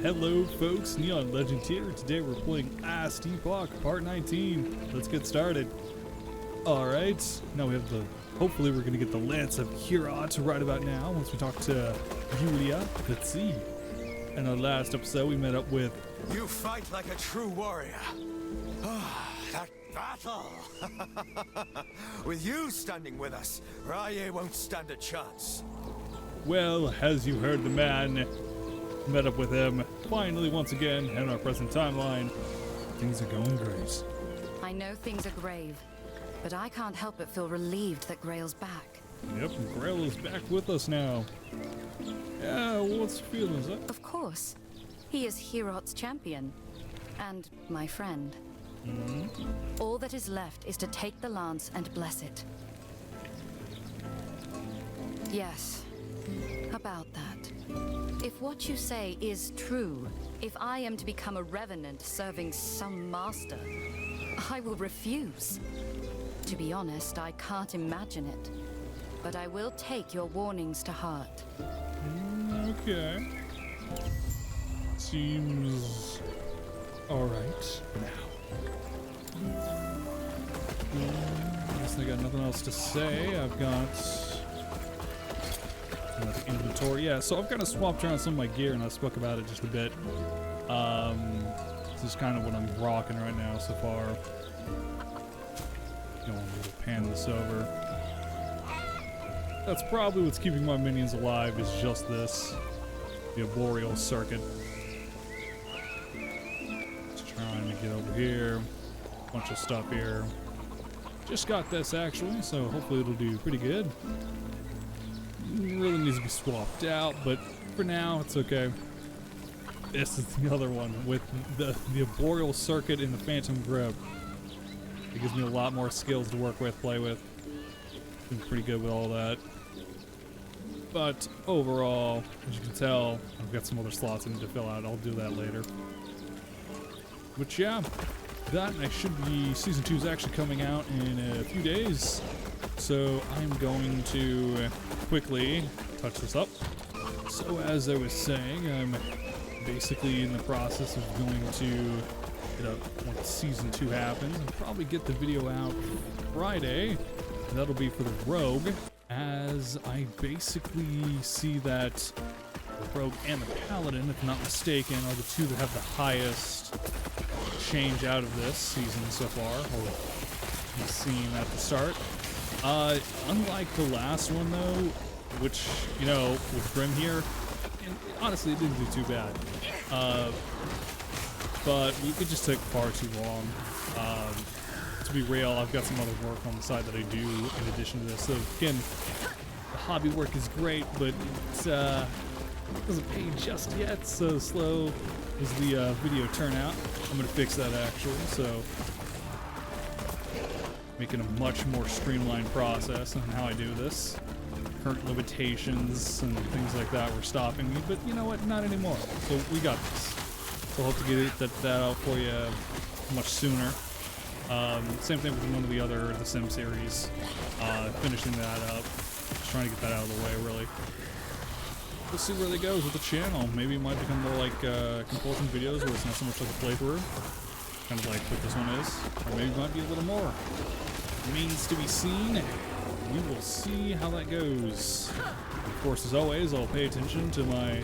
Hello folks, Neon Legend here. Today we're playing EPOCH Part 19. Let's get started. Alright, now we have hopefully we're going to get the Lance of Heorot right about now once we talk to Rahyeh. Let's see. In our last episode we met up with... You fight like a true warrior. That battle! With you standing with us, Rahyeh won't stand a chance. Well, as you heard, the man met up with him finally once again in our present timeline. Things are going great. I know things are grave, but I can't help but feel relieved that Grail's back. Yep, Grail is back with us now. Yeah, what's your feelings, huh? Of course. He is Heorot's champion. And my friend. All that is left is to take the lance and bless it. Yes, about that. If what you say is true, if I am to become a revenant serving some master, I will refuse. To be honest, I can't imagine it. But I will take your warnings to heart. Okay. Seems alright now. I guess I got nothing else to say. I've got inventory. Yeah, so I've kind of swapped around some of my gear and I spoke about it just a bit. This is kind of what I'm rocking right now so far. Going to pan this over. That's probably what's keeping my minions alive, is just this. The arboreal circuit. Just trying to get over here. Bunch of stuff here. Just got this actually, so hopefully it'll do pretty good. Really needs to be swapped out, but for now it's okay. This is the other one with the arboreal circuit and the phantom grip. It gives me a lot more skills to work with, play with. Been pretty good with all that. But overall, as you can tell, I've got some other slots I need to fill out. I'll do that later. But yeah, that Season 2 is actually coming out in a few days. So I'm going to quickly touch this up. So as I was saying, I'm basically in the process of going to get up once Season 2 happens. I'll probably get the video out Friday. That'll be for the Rogue, as I basically see that the Rogue and the Paladin, if not mistaken, are the two that have the highest change out of this season so far, or you've seen at the start. Unlike the last one though, which, you know, with Grim here, and honestly it didn't do too bad. But it just took far too long. To be real, I've got some other work on the side that I do in addition to this. So again, the hobby work is great, but it doesn't pay just yet. So slow is the video turnout. I'm gonna fix that actually. So making a much more streamlined process on how I do this. Current limitations and things like that were stopping me, but you know what? Not anymore. So we got this. So I'll have to get that out for you much sooner. Same thing with one of the other The Sim series. Finishing that up. Just trying to get that out of the way, really. We'll see where it goes with the channel. Maybe it might become more like compulsion videos where it's not so much like a playthrough. Kind of like what this one is. Or maybe it might be a little more. Remains to be seen. We will see how that goes. Of course, as always, I'll pay attention to my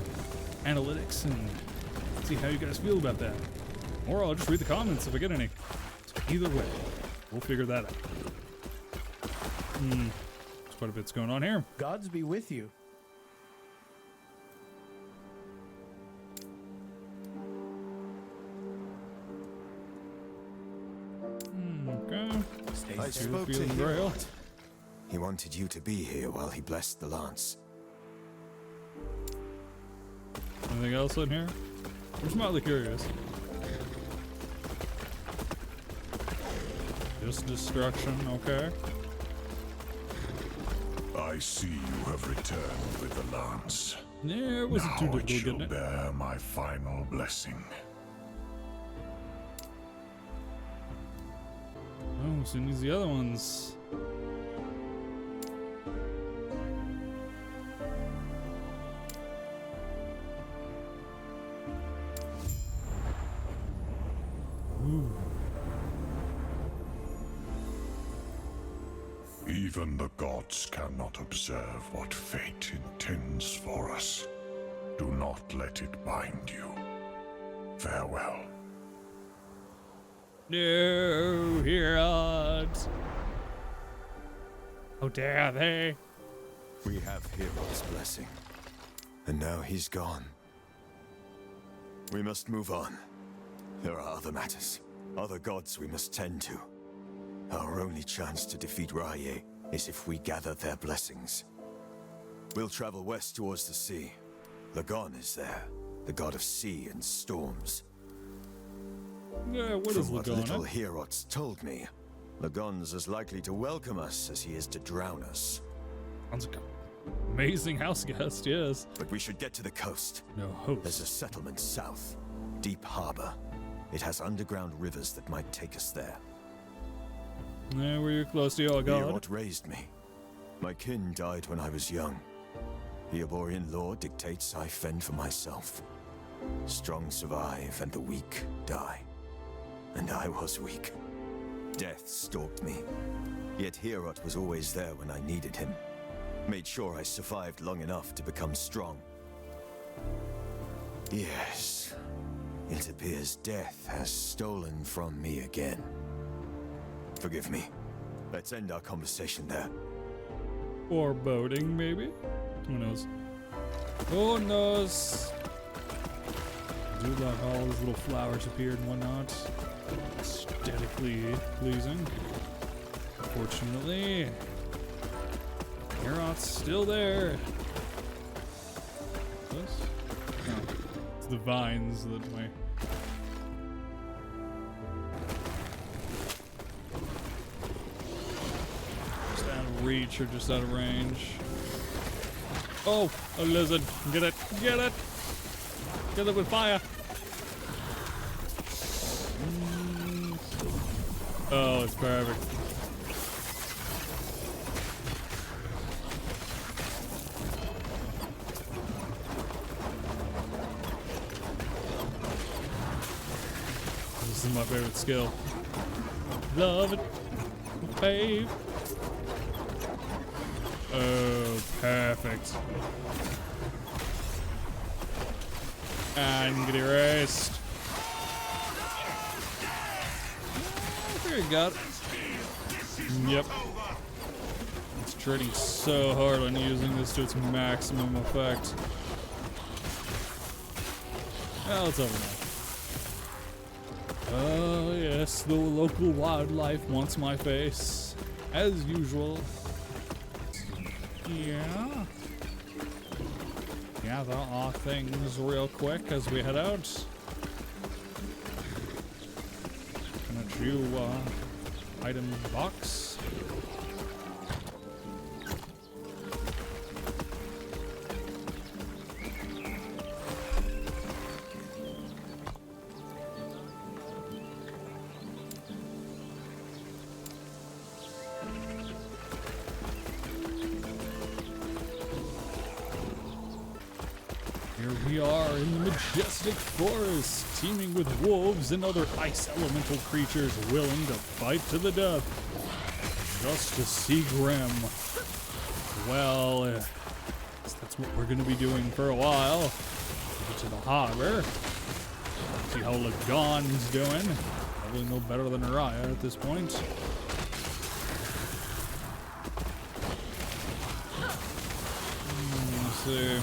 analytics and see how you guys feel about that. Or I'll just read the comments if I get any. Either way, we'll figure that out. There's quite a bit's going on here. Gods be with you. Okay. I spoke to Heorot. He wanted you to be here while he blessed the lance. Anything else in here? I'm just mildly curious. Just destruction, okay. I see you have returned with the lance. Yeah, it wasn't too Now it difficult shall getting it. bear my final blessing. Oh, so these the other ones. Even the gods cannot observe what fate intends for us. Do not let it bind you. Farewell. No, Heorot. How dare they? We have Heorot's blessing, and now he's gone. We must move on. There are other matters, other gods we must tend to. Our only chance to defeat Rahyeh is if we gather their blessings. We'll travel west towards the sea. Lagon is there, the god of sea and storms. Yeah, what is From what Lagon? little Heorot's told me, Lagon's as likely to welcome us as he is to drown us. Sounds like an amazing house guest, yes. But we should get to the coast. No There's a host. settlement south, Deep Harbor. It has underground rivers that might take us there. Yeah, we're close to your god. Heorot raised me. My kin died when I was young. The Aborian law dictates I fend for myself. Strong survive and the weak die. And I was weak. Death stalked me. Yet Heorot was always there when I needed him. Made sure I survived long enough to become strong. Yes. It appears death has stolen from me again. Forgive me. Let's end our conversation there. Foreboding, maybe? Who knows? Who knows? I do love how all these little flowers appeared and whatnot. Aesthetically pleasing. Unfortunately, Heorot's still there. This? No. It's the vines that my... Just out of reach or just out of range. Oh, a lizard. Get it. Get it. Get it with fire. Oh, it's perfect. This is my favorite skill. Love it. Fave. Oh, perfect. And get erased. There you got it. Yep. It's trading so hard on using this to its maximum effect. Well, it's over now. Oh, yes, the local wildlife wants my face. As usual. Yeah. Gather our things real quick as we head out. Can you item box? Here we are in the majestic forest, teeming with wolves and other ice elemental creatures willing to fight to the death. Just to see Grim. Well, that's what we're going to be doing for a while. Get to the harbor. See how Lagon's doing. Probably no better than Rahyeh at this point. Let's see.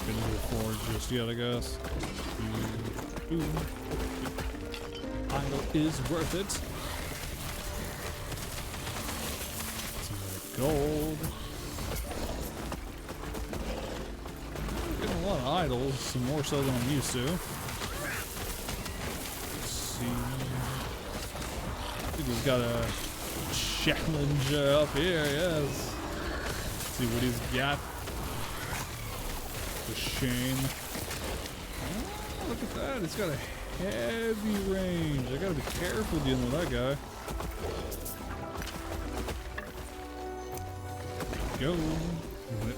Gonna do a forge just yet, I guess. Idol is worth it. Some gold. Getting a lot of idols, some more so than I'm used to. Let's see. I think we've got a challenge up here, yes. Let's see what he's got. A shame. Oh, look at that. It's got a heavy range. I gotta be careful dealing with that guy. Go.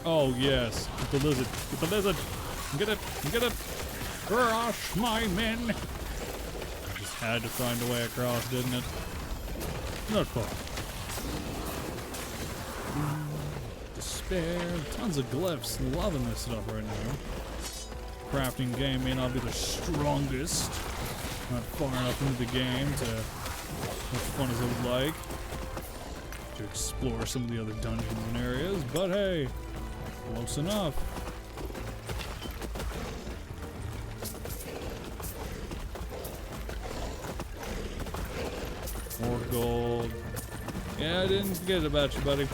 Oh, yes. Get the lizard. Get the lizard. Get it. Get it. Crush my men. I just had to find a way across, didn't it? Not far. Despair. Tons of glyphs. Loving this stuff right now. Crafting game may not be the strongest. Not far enough into the game to as fun as I would like. To explore some of the other dungeons and areas, but hey, close enough. More gold. Yeah, I didn't forget about you, buddy.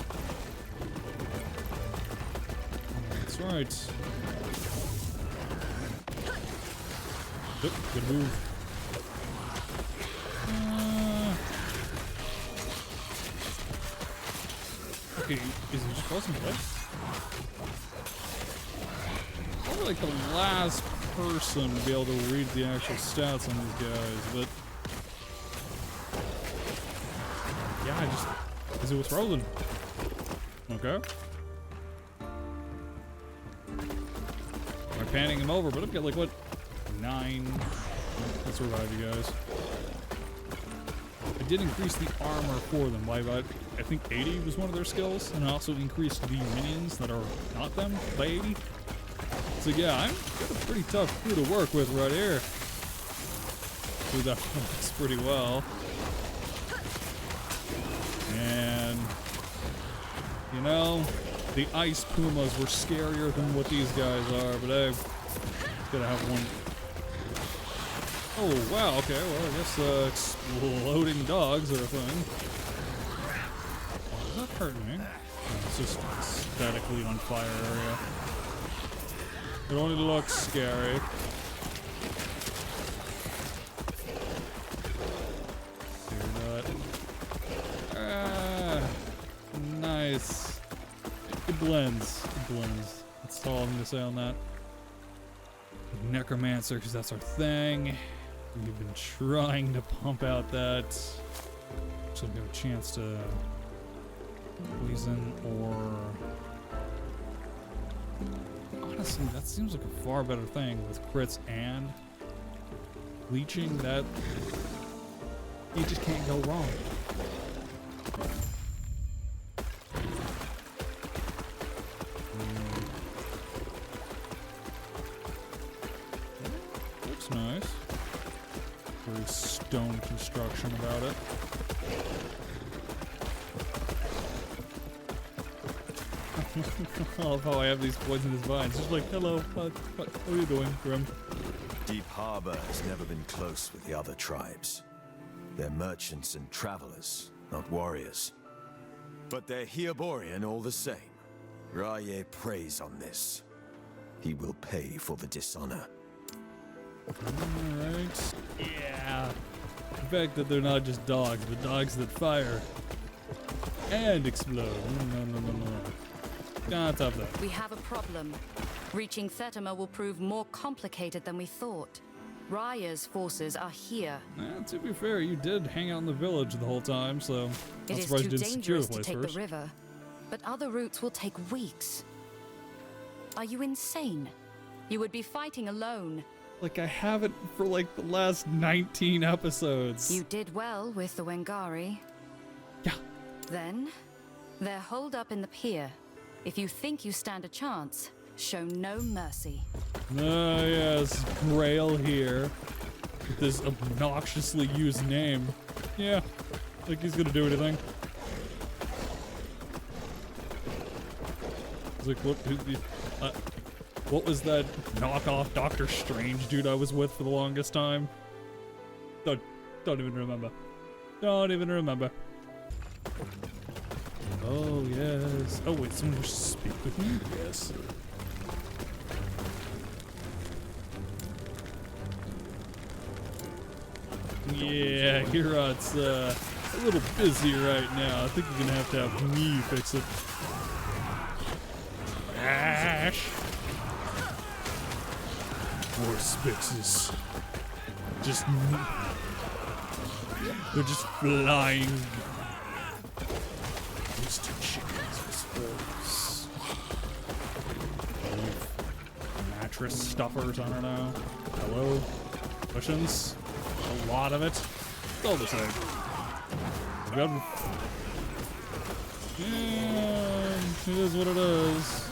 That's right. Oop, good move. Okay, is he just crossing the legs? Probably like the last person to be able to read the actual stats on these guys, but yeah, I just is it what's rolling? Okay. I'm panning him over, but I've got like what 9. Let's revive you guys. I did increase the armor for them by about, I think 80 was one of their skills, and I also increased the minions that are not them by 80. So yeah, I'm got a pretty tough crew to work with right here. So that works pretty well. And you know, the ice pumas were scarier than what these guys are, but I've gotta have one. Oh wow, okay, well I guess exploding dogs are a thing. Oh, does that hurt me? No, it's just statically on fire area. It only looks scary. Nice. It blends. It blends. That's all I'm gonna say on that. Necromancer, because that's our thing. We've been trying to pump out that. So we have a chance to poison or. Honestly, that seems like a far better thing with crits and leeching. That you just can't go wrong. Looks nice. Very stone construction about it. I love how I have these poisonous vines. Just like, hello, what are you doing, Grim? Deep Harbor has never been close with the other tribes. They're merchants and travelers, not warriors. But they're Heoborian all the same. Rahyeh preys on this. He will pay for the dishonor. Alright. Yeah. The fact that they're not just dogs, but dogs that fire and explode. No. Can't have that. We have a problem. Reaching Thetima will prove more complicated than we thought. Rahyeh's forces are here. To be fair, you did hang out in the village the whole time, so It is too dangerous to take the river, but other routes will take weeks. Are you insane? You would be fighting alone. Like, I haven't for like the last 19 episodes. You did well with the Wengari. Yeah. Then, they're holed up in the pier. If you think you stand a chance, show no mercy. Ah, yes, Grail here. With this obnoxiously used name. Yeah, like he's gonna do anything. It's like, what was that knockoff Doctor Strange dude I was with for the longest time? Don't even remember. Don't even remember. Oh, yes. Oh, wait, someone wishes to speak with me? Yes. Yeah, Heorot's a little busy right now. I think you're gonna have me fix it. Ash! Horse fixes. They're just flying. Mr. Chickens was mattress stuffers, I don't know. Hello? Cushions? A lot of it. It's all the same. Yeah. It is what it is.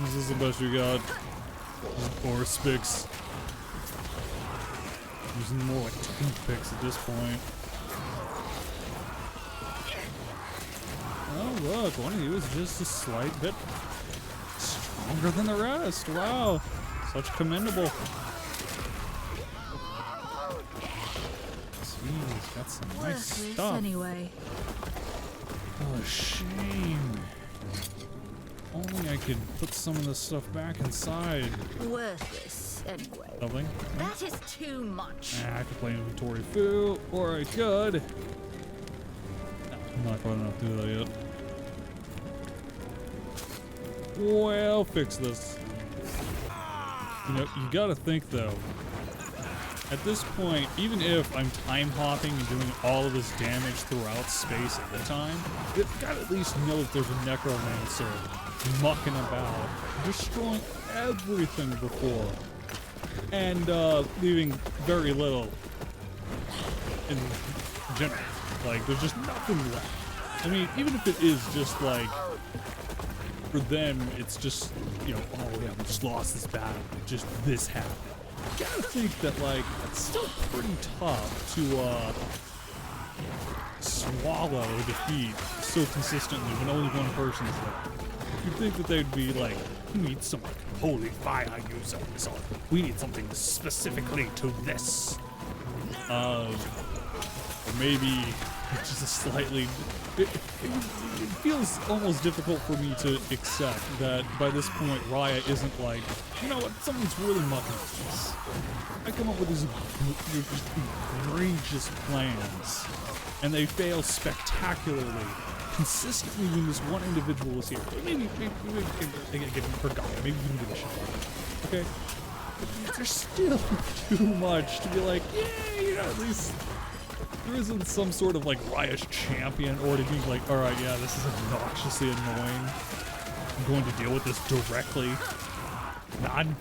This is the best you got. Or Spix. Using more like toothpicks at this point. Oh look, one of you is just a slight bit stronger than the rest. Wow, such commendable. Jeez, got some nice stuff. Anyway. Oh, shame. Only I could put some of this stuff back inside. Worthless, anyway. Nothing? That is too much. I could play inventory foo, or I could. No, I'm not quite enough to do that yet. Well, fix this. You know, you gotta think though. At this point, even if I'm time hopping and doing all of this damage throughout space at the time, you've got to at least know that there's a necromancer mucking about, destroying everything before, and leaving very little in general. Like, there's just nothing left. I mean, even if it is just like, for them, it's just, you know, oh yeah, we just lost this battle, just this happened. You gotta think that, like, it's still pretty tough to swallow defeat so consistently when only one person's there. You'd think that they'd be like, we need some holy fire user, so we need something specifically to this. Or maybe just a slightly... It feels almost difficult for me to accept that by this point Rahyeh isn't like, you know what, someone's really mucking with this. I come up with these egregious plans, and they fail spectacularly, consistently when this one individual is here. Maybe they get forgotten, maybe you can give a shit about it, okay? But there's still too much to be like, yeah, you know, at least... There isn't some sort of like Rahyeh's champion or to be like, alright, yeah, this is obnoxiously annoying. I'm going to deal with this directly. None.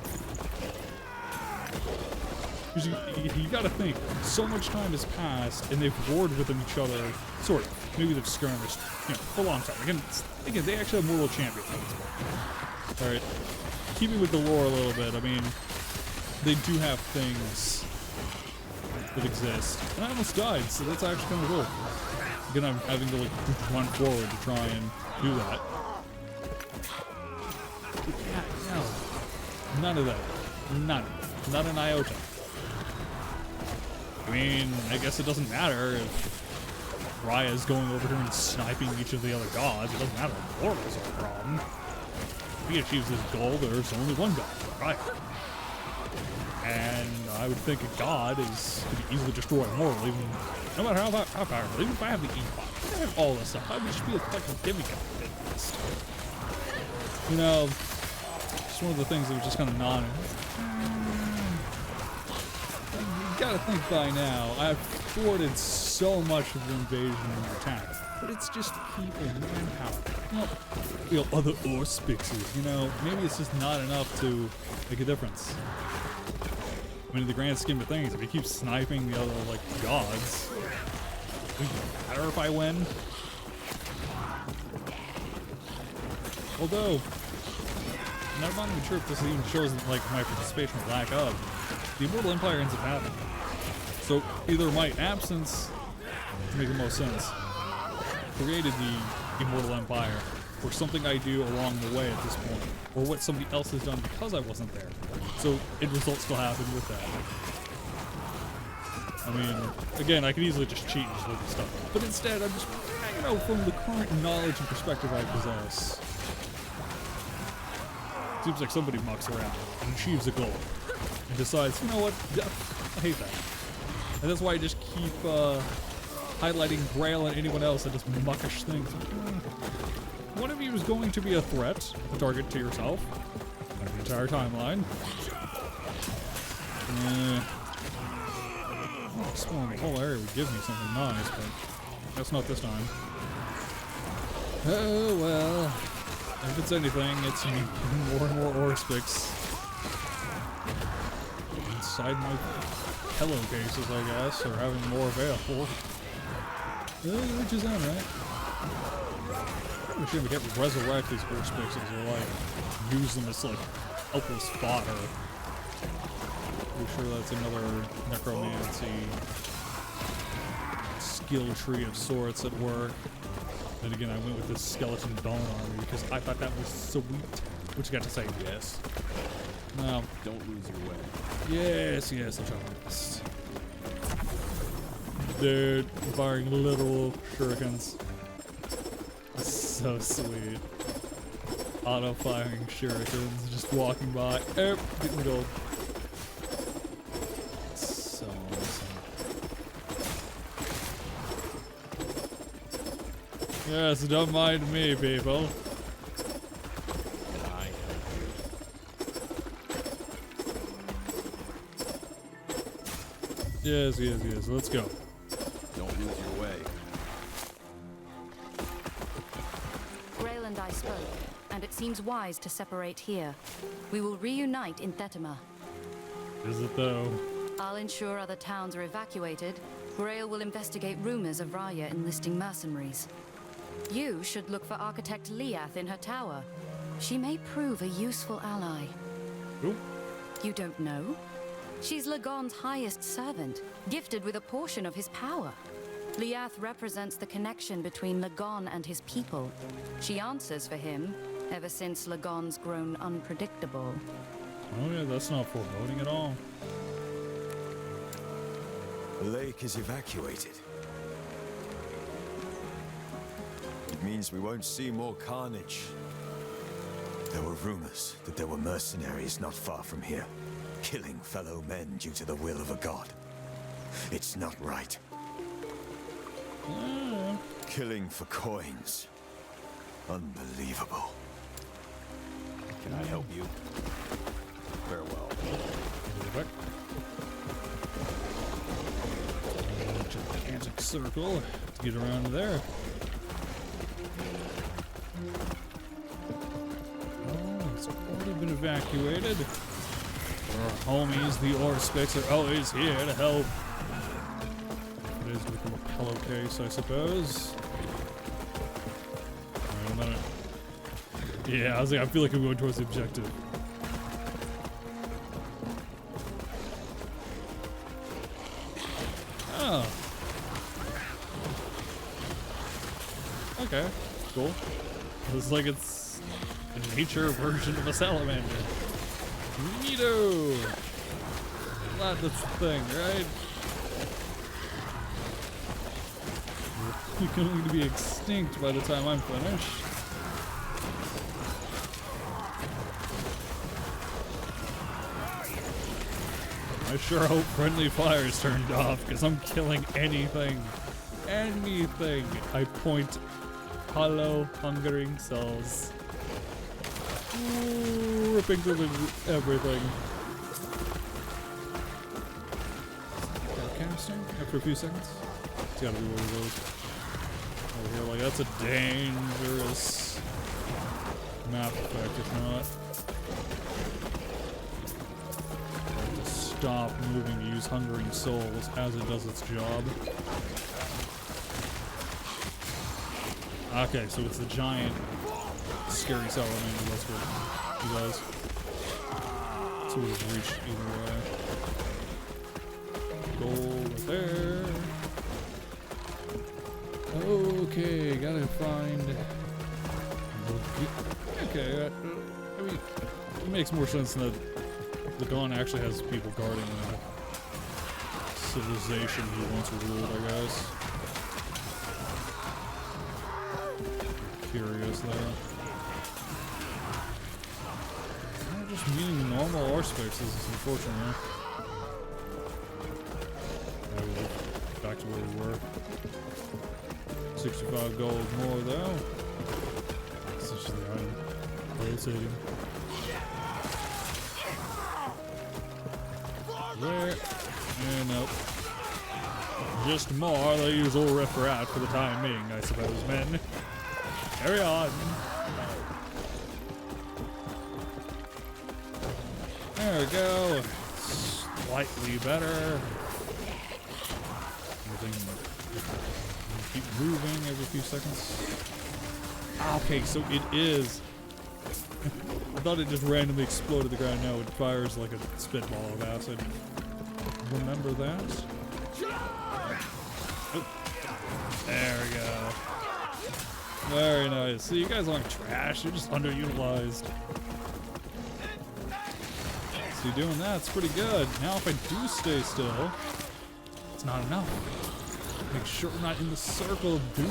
You gotta think, so much time has passed and they've warred with each other, sort of. Maybe they've skirmished, you know, for a long time. Again, they actually have mortal champions. Alright, keeping with the lore a little bit, I mean, they do have things that exist. And I almost died, so that's actually kind of cool. Again, I'm having to like run forward to try and do that. Yeah, no. None of that. None. Not an iota. I mean, I guess it doesn't matter if Rahyeh is going over here and sniping each of the other gods. It doesn't matter if mortals are a problem. If he achieves his goal, there's only one god, Rahyeh. And I would think a god is to be easily destroyed mortally, even no matter how powerful. Even if I have the EPOCH, I have all this stuff. I would just be a fucking demigod at least. You know, it's one of the things that was just kind of non. You gotta think by now, I've thwarted so much of the invasion and attack, but it's just people, manpower. You know, other Orspixes, you know, maybe it's just not enough to make a difference. I mean, in the grand scheme of things, if he keeps sniping the other, like, gods, does it matter if I win? Although, I'm not even sure if this even shows, like, my participation or lack of. The Immortal Empire ends up happening. So, either my absence, to make the most sense, created the Immortal Empire, or something I do along the way at this point, or what somebody else has done because I wasn't there. So, end results still happen with that. I mean, again, I could easily just cheat and just look at stuff. But instead, I'm just, you know, from the current knowledge and perspective I possess, seems like somebody mucks around and achieves a goal and decides, you know what, I hate that. And that's why I just keep highlighting Grail and anyone else that does muckish things. One of you is going to be a threat, a target to yourself, like the entire timeline. Exploring the whole area would give me something nice, but that's not this time. Oh well. If it's anything, it's more and more Orspix inside my pillowcases, I guess, or having more available. Which is on, right? We should get resurrect these horse pixels or like use them as like helpless fodder. Pretty sure that's another necromancy skill tree of sorts at work. Then again, I went with this skeleton bone army because I thought that was sweet. What you got to say? Yes. No. Don't lose your way. Yes, yes, I'm trying my best. Dude, firing literal shurikens. So sweet. Auto-firing shurikens, just walking by. Oh, getting gold. So awesome. Yes, don't mind me, people. Can I help you? Yes, yes, yes, let's go. Don't lose your way. Grail and I spoke, and it seems wise to separate here. We will reunite in Thetima. Is it though? I'll ensure other towns are evacuated. Grail will investigate rumors of Rahyeh enlisting mercenaries. You should look for Architect Liath in her tower. She may prove a useful ally. Who? You don't know? She's Lagon's highest servant, gifted with a portion of his power. Liath represents the connection between Lagon and his people. She answers for him, ever since Lagon's grown unpredictable. Oh yeah, that's not foreboding at all. The lake is evacuated. It means we won't see more carnage. There were rumors that there were mercenaries not far from here, killing fellow men due to the will of a god. It's not right. Killing for coins. Unbelievable. Can I help you? Farewell. Gigantic circle to get around there. Oh, it's already been evacuated. Our homies, the Orspix, are always here to help. It is become a pillowcase, I suppose. Alright, I'm gonna... Yeah, I was like, I feel like I'm going towards the objective. Oh. Okay, cool. Looks like it's a nature version of a salamander. Neato! That's the thing, right? You're going to be extinct by the time I'm finished. I sure hope friendly fire's turned off, because I'm killing anything. Anything. I point hollow, hungering souls. Ooh, ripping through everything. Casting after a few seconds. It's gotta be one of those. Over here, like, that's a dangerous map effect, if not. Stop moving to use Hungering Souls as it does its job. Okay, so it's the giant scary salamander, that's what he does. So we've reached either way. Gold right there. Okay, gotta find... Okay, I mean, it makes more sense that the Dawn actually has people guarding the civilization he once ruled, I guess. Curious there. I'm just meeting normal Orspixes, unfortunately. Back to where we were. 65 gold more though. It's just the item. Rotating. There. And nope. Just more the usual riff-raff for the time being, I suppose, men. Carry on. There we go. Slightly better. everything keep moving every few seconds. Ah, okay, so it is. I thought it just randomly exploded the ground. No, it fires like a spitball of acid. Remember that? Oh. There we go. Very nice. See, you guys aren't trash. You're just underutilized. So you're doing that. It's pretty good. Now if I do stay still, it's not enough. Make sure we're not in the circle of doom.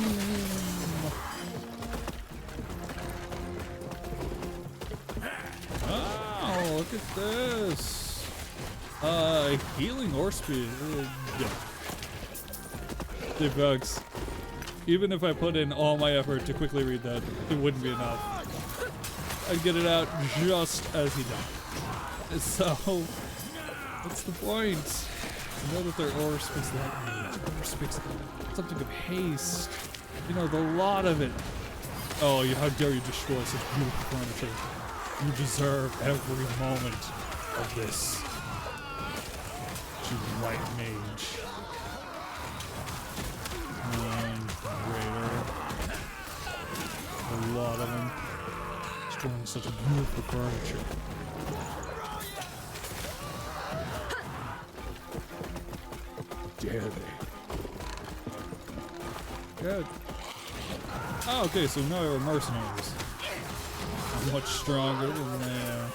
Oh, look at this. Healing or speed. Yeah. Hey, folks. Even if I put in all my effort to quickly read that, it wouldn't be enough. I'd get it out just as he died. So, what's the point? I know that their aura speaks lightning. Aura speaks something of haste. You know, the lot of it. Oh, how dare you destroy such beautiful furniture. You deserve every moment of this. You light mage. Raider. A lot of them. Destroying such a beautiful furniture. Dare they? Good. Oh, okay, so now we're mercenaries. I'm much stronger than the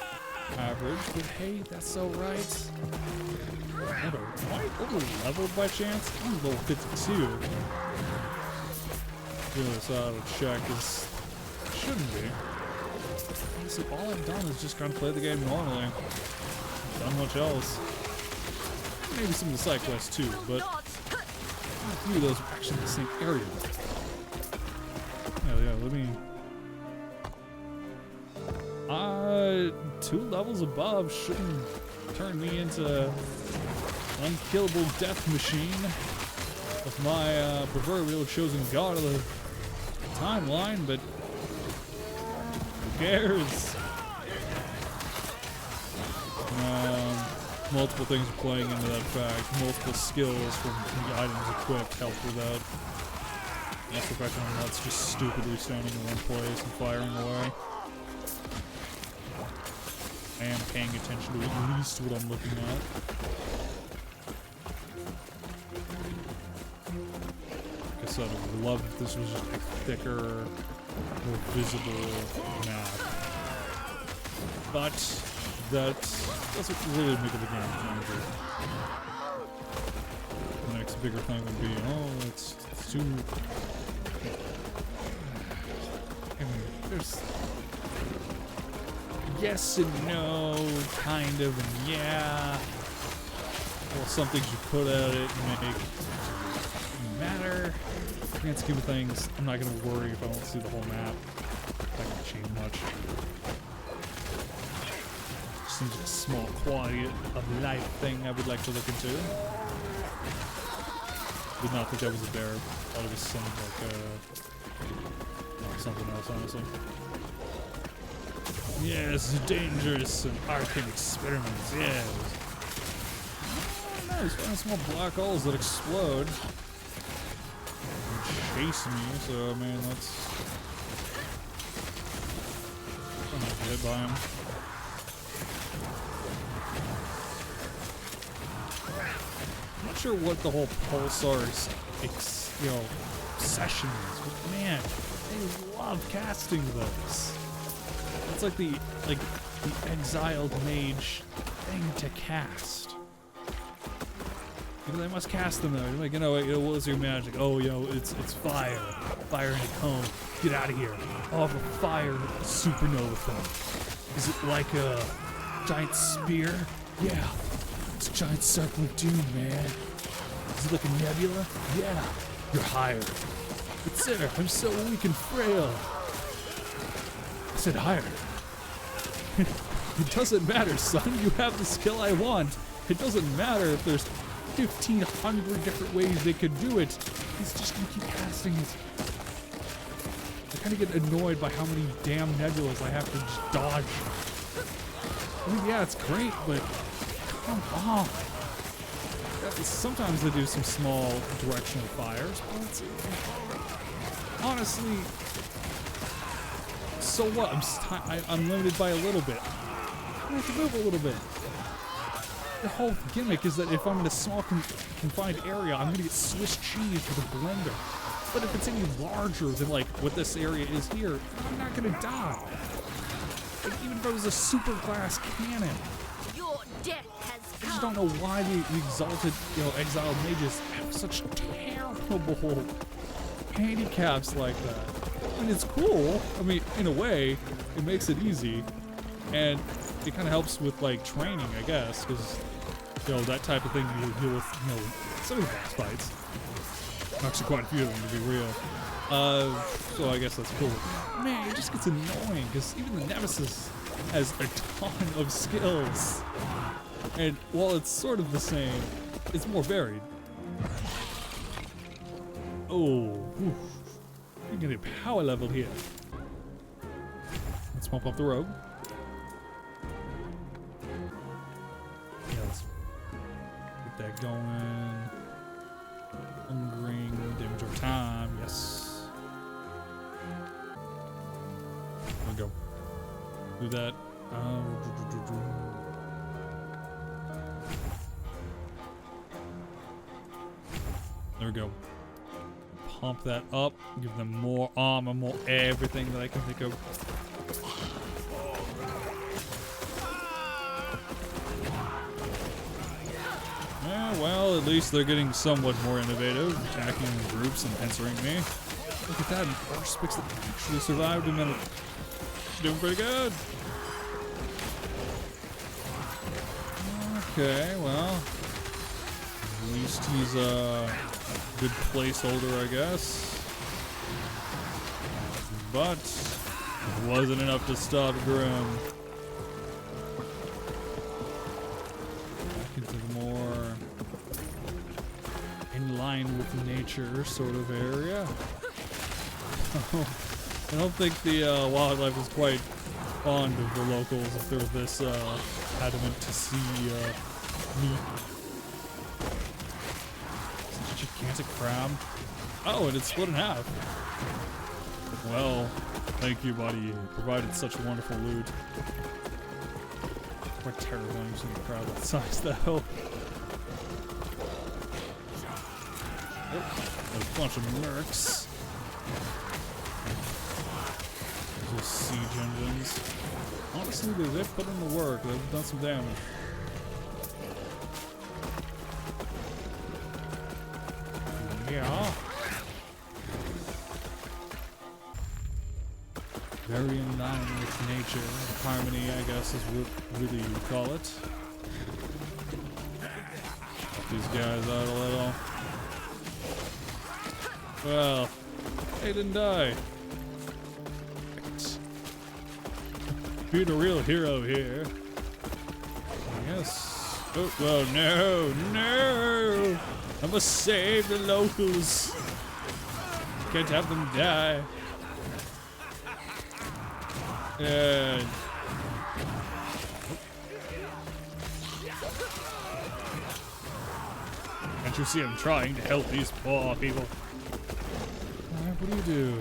average, but hey, that's so right. Am I over-leveled by chance? I'm level 52. So I'll check, because shouldn't be. So all I've done is just kind of play the game normally. Done much else. Maybe some of the side quests too, but a few of those are actually in the same area. Yeah, let me... 2 levels above shouldn't turn me into an unkillable death machine of my proverbial chosen god of the timeline, but who cares? Multiple things are playing into that fact. Multiple skills from the items equipped help with that. That's the fact that I'm not just stupidly standing in one place and firing away. I am paying attention to at least what I'm looking at. Like I said, I would love if this was just a thicker, more visible map. But that doesn't really make it a game changer. The next bigger thing would be, oh, it's too... I mean, there's... yes and no, kind of, and yeah. Well, some things you put at it make matter. Grand scheme of things, I'm not going to worry if I don't see the whole map. It's not going to change much. Seems like a small quality of life thing I would like to look into. Did not think that was a bear. Thought it was something like something else, honestly. Yes, dangerous and arcane experiments, yes. Oh, nice, finding small black holes that explode. And chase me, so I mean, that's... I'm not gonna get hit by him. I'm not sure what the whole Pulsar's, obsession is, but man, they love casting those. It's like the exiled mage thing to cast. Because I must cast them though. You're like, what is your magic? Oh, it's fire. Fire in a cone. Get out of here. Oh, I have a fire supernova thing. Is it like a giant spear? Yeah. It's a giant circle of doom, man. Is it like a nebula? Yeah. You're hired. But sir, I'm so weak and frail. I said hired. It doesn't matter, son. You have the skill I want. It doesn't matter if there's 1,500 different ways they could do it. He's just gonna keep casting it. I kind of get annoyed by how many damn nebulas I have to just dodge. I mean, yeah, it's great, but come on. sometimes they do some small directional fires, but honestly, so what? I'm limited by a little bit. I have to move a little bit. The whole gimmick is that if I'm in a small confined area, I'm gonna get Swiss cheese with a blender. But if it's any larger than like what this area is here, I'm not gonna die. Like, even if it was a super glass cannon. Your death has I just come. don't know why the exalted, exiled mages have such terrible handicaps like that. I mean, it's cool. I mean, in a way, it makes it easy, and it kind of helps with like training, I guess, because that type of thing you deal with, some of the boss fights. Actually, quite a few of them, to be real. So I guess that's cool. Man, it just gets annoying because even the Nemesis has a ton of skills. And while it's sort of the same, it's more varied. Oh, oof. You're getting a power level here. Let's pump up the rogue. Yeah, let's get that going. Hungering, damage over time, yes. There we go. Do that. There we go. Pump that up, give them more armor, more everything that I can think of. Yeah, well, at least they're getting somewhat more innovative, attacking in groups and answering me. Look at that, first picks that actually survived a minute. Doing pretty good. Okay, well, at least he's a good placeholder, I guess. But it wasn't enough to stop Grim. Back into the more in line with nature sort of area. I don't think the wildlife is quite fond of the locals if they're this adamant to see meat. Such a gigantic crab. Oh, and it's split in half. Well, thank you, buddy. You provided such wonderful loot. Quite terrifying seeing a crab that size, though. Oh, a bunch of mercs. Those siege engines. Honestly, they've put in the work. They've done some damage. Yeah. Very in line with nature. Harmony, I guess, is what really you call it. Help these guys out a little. Well, they didn't die. Being a real hero here. Yes. Oh, well, no. I must save the locals. Can't have them die. And can't you see I'm trying to help these poor people? Alright, what do?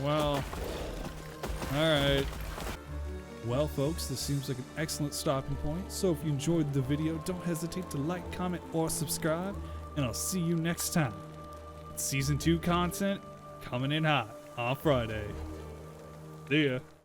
Well, alright. Well, folks, this seems like an excellent stopping point. So if you enjoyed the video, don't hesitate to like, comment, or subscribe. And I'll see you next time. Season 2 content coming in hot on Friday. See ya.